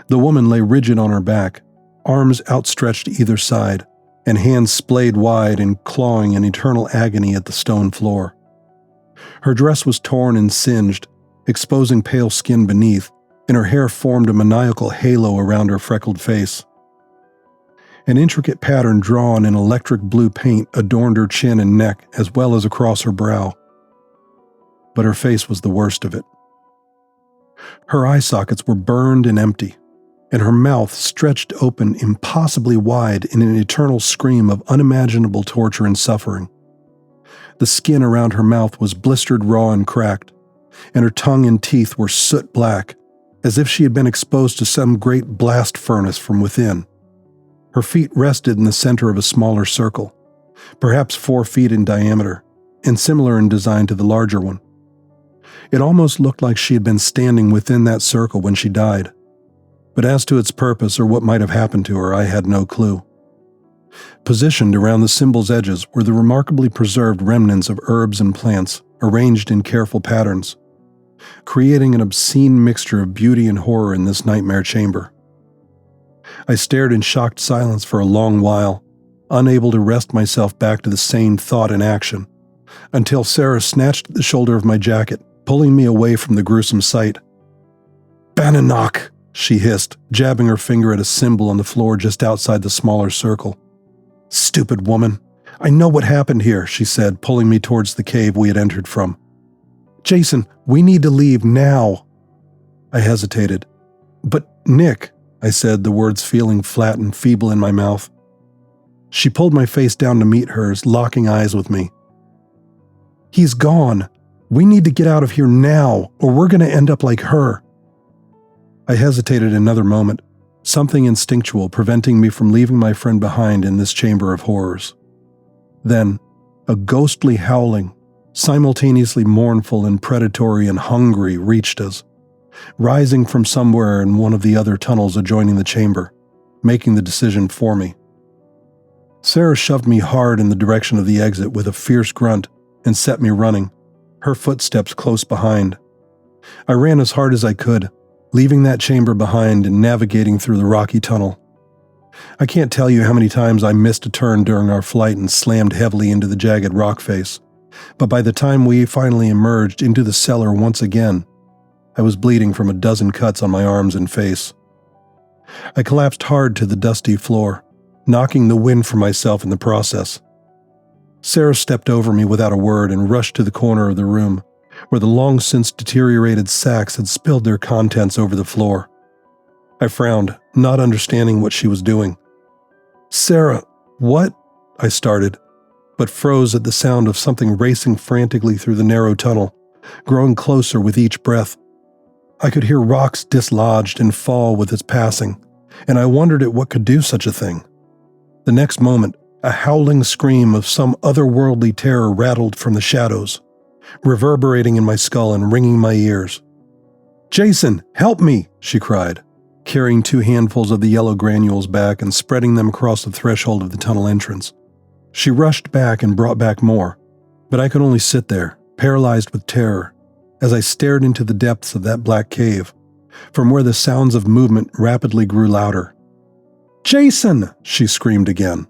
The woman lay rigid on her back, arms outstretched either side, and hands splayed wide and clawing in eternal agony at the stone floor. Her dress was torn and singed, exposing pale skin beneath, and her hair formed a maniacal halo around her freckled face. An intricate pattern drawn in electric blue paint adorned her chin and neck as well as across her brow. But her face was the worst of it. Her eye sockets were burned and empty, and her mouth stretched open impossibly wide in an eternal scream of unimaginable torture and suffering. The skin around her mouth was blistered raw and cracked, and her tongue and teeth were soot black, as if she had been exposed to some great blast furnace from within. Her feet rested in the center of a smaller circle, perhaps 4 feet in diameter, and similar in design to the larger one. It almost looked like she had been standing within that circle when she died, but as to its purpose or what might have happened to her, I had no clue. Positioned around the symbol's edges were the remarkably preserved remnants of herbs and plants, arranged in careful patterns, creating an obscene mixture of beauty and horror in this nightmare chamber. I stared in shocked silence for a long while, unable to wrest myself back to the sane thought and action, until Sarah snatched at the shoulder of my jacket, pulling me away from the gruesome sight. "Bananach!" she hissed, jabbing her finger at a symbol on the floor just outside the smaller circle. "Stupid woman! I know what happened here," she said, pulling me towards the cave we had entered from. "Jason, we need to leave now." I hesitated. "But Nick," I said, the words feeling flat and feeble in my mouth. She pulled my face down to meet hers, locking eyes with me. "He's gone. We need to get out of here now, or we're going to end up like her." I hesitated another moment, something instinctual preventing me from leaving my friend behind in this chamber of horrors. Then, a ghostly howling, simultaneously mournful and predatory and hungry, reached us, rising from somewhere in one of the other tunnels adjoining the chamber, making the decision for me. Sarah shoved me hard in the direction of the exit with a fierce grunt and set me running, her footsteps close behind. I ran as hard as I could, leaving that chamber behind and navigating through the rocky tunnel. I can't tell you how many times I missed a turn during our flight and slammed heavily into the jagged rock face, but by the time we finally emerged into the cellar once again, I was bleeding from a dozen cuts on my arms and face. I collapsed hard to the dusty floor, knocking the wind from myself in the process. Sarah stepped over me without a word and rushed to the corner of the room, where the long-since deteriorated sacks had spilled their contents over the floor. I frowned, not understanding what she was doing. "Sarah, what?" I started, but froze at the sound of something racing frantically through the narrow tunnel, growing closer with each breath. I could hear rocks dislodged and fall with its passing, and I wondered at what could do such a thing. The next moment, a howling scream of some otherworldly terror rattled from the shadows, reverberating in my skull and ringing my ears. "Jason, help me!" she cried, carrying 2 handfuls of the yellow granules back and spreading them across the threshold of the tunnel entrance. She rushed back and brought back more, but I could only sit there, paralyzed with terror, as I stared into the depths of that black cave, from where the sounds of movement rapidly grew louder. "Jason!" she screamed again.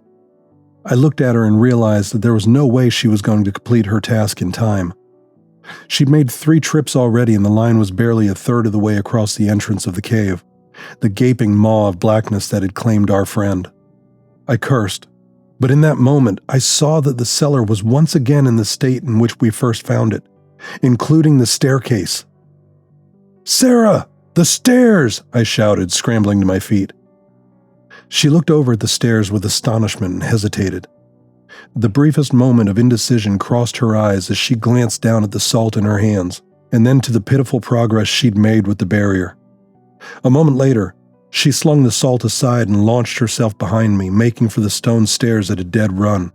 I looked at her and realized that there was no way she was going to complete her task in time. She'd made 3 trips already and the line was barely a third of the way across the entrance of the cave, the gaping maw of blackness that had claimed our friend. I cursed, but in that moment I saw that the cellar was once again in the state in which we first found it, including the staircase. "Sarah! The stairs!" I shouted, scrambling to my feet. She looked over at the stairs with astonishment and hesitated. The briefest moment of indecision crossed her eyes as she glanced down at the salt in her hands, and then to the pitiful progress she'd made with the barrier. A moment later, she slung the salt aside and launched herself behind me, making for the stone stairs at a dead run.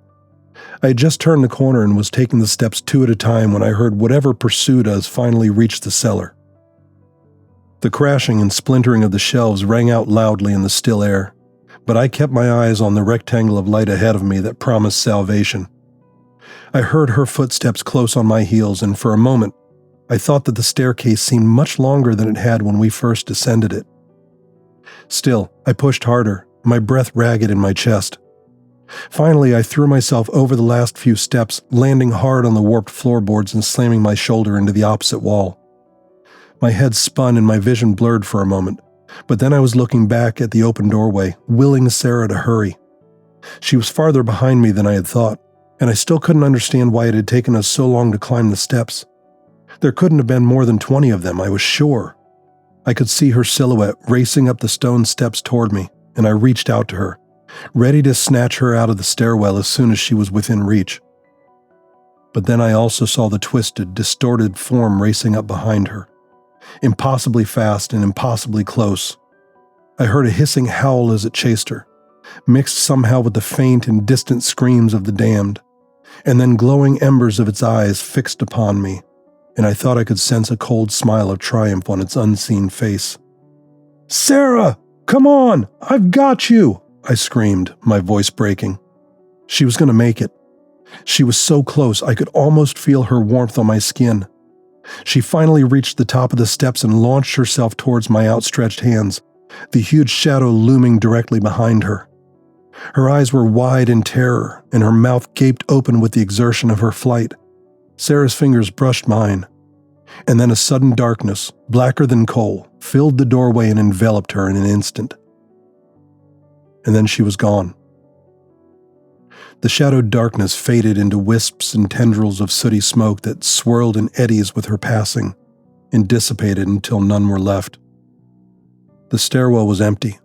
I had just turned the corner and was taking the steps 2 at a time when I heard whatever pursued us finally reach the cellar. The crashing and splintering of the shelves rang out loudly in the still air, but I kept my eyes on the rectangle of light ahead of me that promised salvation. I heard her footsteps close on my heels, and for a moment, I thought that the staircase seemed much longer than it had when we first descended it. Still, I pushed harder, my breath ragged in my chest. Finally, I threw myself over the last few steps, landing hard on the warped floorboards and slamming my shoulder into the opposite wall. My head spun and my vision blurred for a moment, but then I was looking back at the open doorway, willing Sarah to hurry. She was farther behind me than I had thought, and I still couldn't understand why it had taken us so long to climb the steps. There couldn't have been more than 20 of them, I was sure. I could see her silhouette racing up the stone steps toward me, and I reached out to her, ready to snatch her out of the stairwell as soon as she was within reach. But then I also saw the twisted, distorted form racing up behind her, impossibly fast and impossibly close. I heard a hissing howl as it chased her, mixed somehow with the faint and distant screams of the damned, and then glowing embers of its eyes fixed upon me, and I thought I could sense a cold smile of triumph on its unseen face. "Sarah, come on! I've got you!" I screamed, my voice breaking. She was going to make it. She was so close I could almost feel her warmth on my skin. She finally reached the top of the steps and launched herself towards my outstretched hands, the huge shadow looming directly behind her. Her eyes were wide in terror, and her mouth gaped open with the exertion of her flight. Sarah's fingers brushed mine, and then a sudden darkness, blacker than coal, filled the doorway and enveloped her in an instant. And then she was gone. The shadowed darkness faded into wisps and tendrils of sooty smoke that swirled in eddies with her passing, and dissipated until none were left. The stairwell was empty,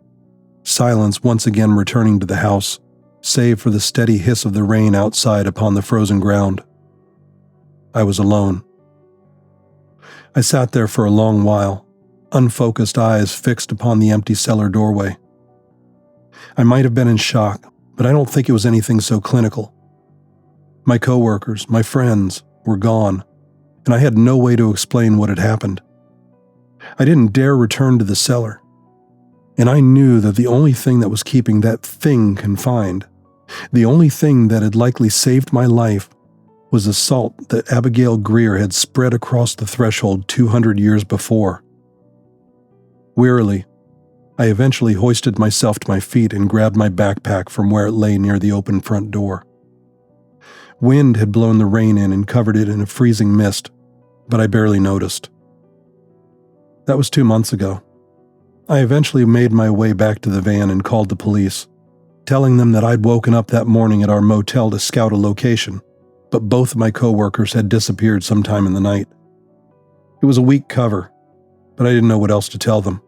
silence once again returning to the house, save for the steady hiss of the rain outside upon the frozen ground. I was alone. I sat there for a long while, unfocused eyes fixed upon the empty cellar doorway. I might have been in shock, but I don't think it was anything so clinical. My coworkers, my friends, were gone, and I had no way to explain what had happened. I didn't dare return to the cellar, and I knew that the only thing that was keeping that thing confined, the only thing that had likely saved my life, was the salt that Abigail Greer had spread across the threshold 200 years before. Wearily, I eventually hoisted myself to my feet and grabbed my backpack from where it lay near the open front door. Wind had blown the rain in and covered it in a freezing mist, but I barely noticed. That was 2 months ago. I eventually made my way back to the van and called the police, telling them that I'd woken up that morning at our motel to scout a location, but both of my coworkers had disappeared sometime in the night. It was a weak cover, but I didn't know what else to tell them.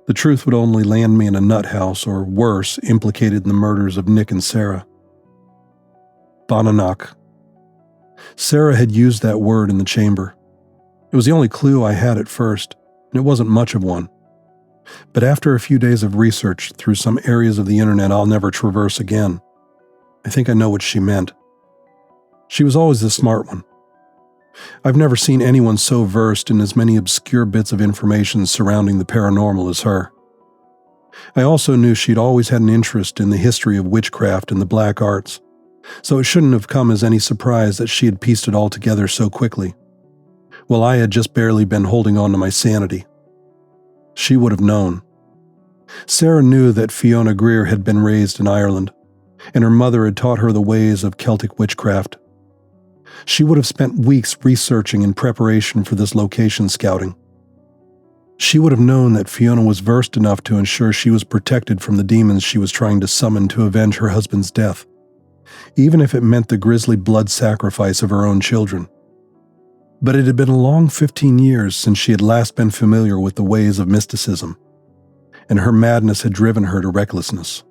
The truth would only land me in a nut house, or worse, implicated in the murders of Nick and Sarah. Bananach. Sarah had used that word in the chamber. It was the only clue I had at first, and it wasn't much of one. But after a few days of research through some areas of the internet I'll never traverse again, I think I know what she meant. She was always the smart one. I've never seen anyone so versed in as many obscure bits of information surrounding the paranormal as her. I also knew she'd always had an interest in the history of witchcraft and the black arts, so it shouldn't have come as any surprise that she had pieced it all together so quickly, while I had just barely been holding on to my sanity. She would have known. Sarah knew that Fiona Greer had been raised in Ireland, and her mother had taught her the ways of Celtic witchcraft. She would have spent weeks researching in preparation for this location scouting. She would have known that Fiona was versed enough to ensure she was protected from the demons she was trying to summon to avenge her husband's death, even if it meant the grisly blood sacrifice of her own children. But it had been a long 15 years since she had last been familiar with the ways of mysticism, and her madness had driven her to recklessness.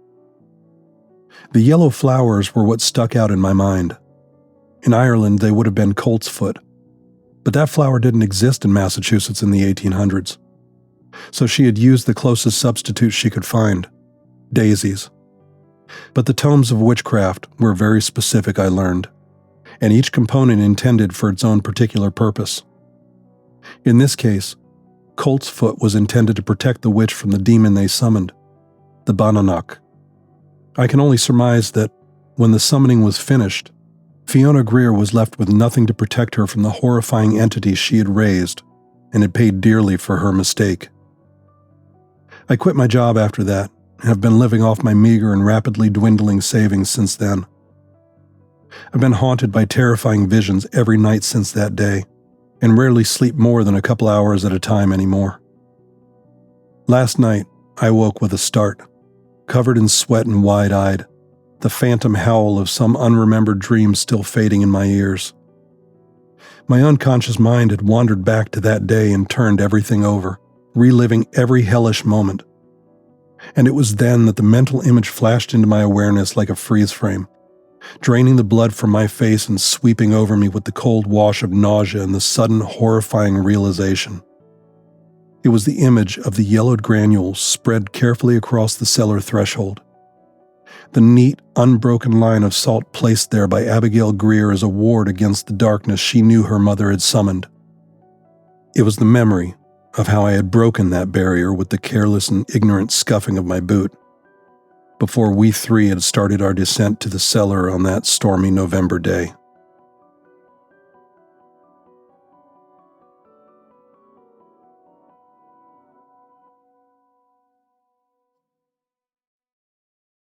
The yellow flowers were what stuck out in my mind. In Ireland, they would have been colt's foot, but that flower didn't exist in Massachusetts in the 1800s. So she had used the closest substitute she could find, daisies. But the tomes of witchcraft were very specific, I learned, and each component intended for its own particular purpose. In this case, colt's foot was intended to protect the witch from the demon they summoned, the Bananach. I can only surmise that, when the summoning was finished, Fiona Greer was left with nothing to protect her from the horrifying entity she had raised and had paid dearly for her mistake. I quit my job after that and have been living off my meager and rapidly dwindling savings since then. I've been haunted by terrifying visions every night since that day and rarely sleep more than a couple hours at a time anymore. Last night, I woke with a start, covered in sweat and wide-eyed, the phantom howl of some unremembered dream still fading in my ears. My unconscious mind had wandered back to that day and turned everything over, reliving every hellish moment. And it was then that the mental image flashed into my awareness like a freeze frame, draining the blood from my face and sweeping over me with the cold wash of nausea and the sudden horrifying realization. It was the image of the yellowed granules spread carefully across the cellar threshold. The neat, unbroken line of salt placed there by Abigail Greer as a ward against the darkness she knew her mother had summoned. It was the memory of how I had broken that barrier with the careless and ignorant scuffing of my boot, before we three had started our descent to the cellar on that stormy November day.